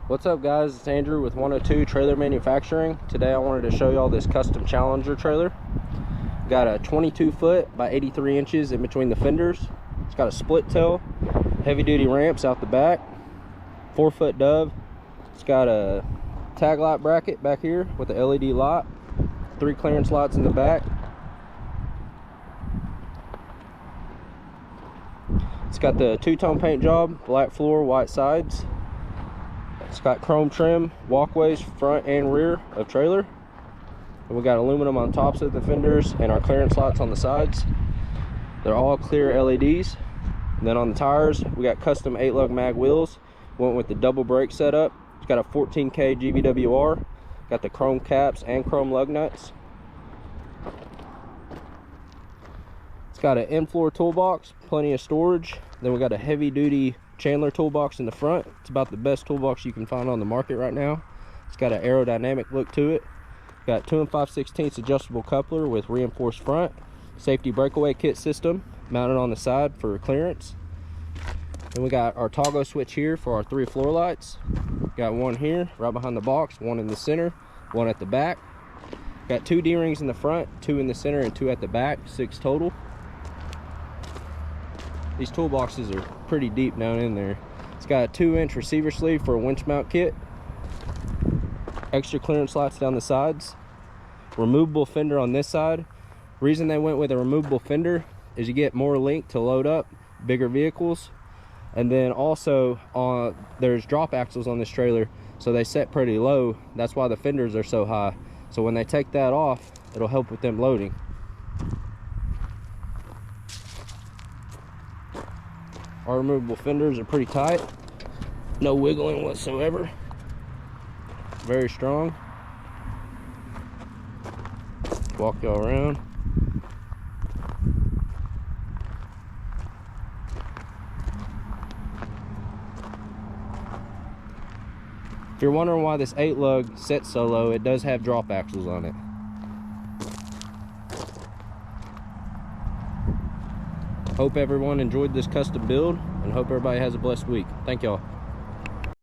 What's up guys, it's Andrew with 102 Trailer Manufacturing. Today I wanted to show y'all this custom Challenger trailer. Got a 22 foot by 83 inches in between the fenders. It's got a split tail, heavy duty ramps out the back, 4-foot dove. It's got a tag light bracket back here with the LED light, 3 clearance lights in the back. It's got the two-tone paint job, black floor, white sides. It's got chrome trim, walkways front and rear of trailer. And we got aluminum on tops of the fenders and our clearance lights on the sides. They're all clear LEDs. And then on the tires, we got custom 8-lug mag wheels. Went with the double brake setup. It's got a 14K GVWR. Got the chrome caps and chrome lug nuts. It's got an in-floor toolbox, plenty of storage. Then we got a heavy duty Chandler toolbox in the front. It's about the best toolbox you can find on the market right now. It's got an aerodynamic look to it. Got 2 5/16 adjustable coupler with reinforced front, safety breakaway kit system mounted on the side for clearance. And we got our toggle switch here for our 3 floor lights. Got one here right behind the box, one in the center, one at the back. Got 2 D-rings in the front, 2 in the center and 2 at the back, 6 total. These toolboxes are pretty deep down in there. It's got a 2-inch receiver sleeve for a winch mount kit. Extra clearance lights down the sides. Removable fender on this side. Reason they went with a removable fender is you get more length to load up bigger vehicles. And then also there's drop axles on this trailer, so they set pretty low. That's why the fenders are so high. So when they take that off, it'll help with them loading. Our removable fenders are pretty tight, no wiggling whatsoever, very strong. Walk y'all around. If you're wondering why this 8-lug sets so low, it does have drop axles on it. Hope everyone enjoyed this custom build and hope everybody has a blessed week. Thank y'all.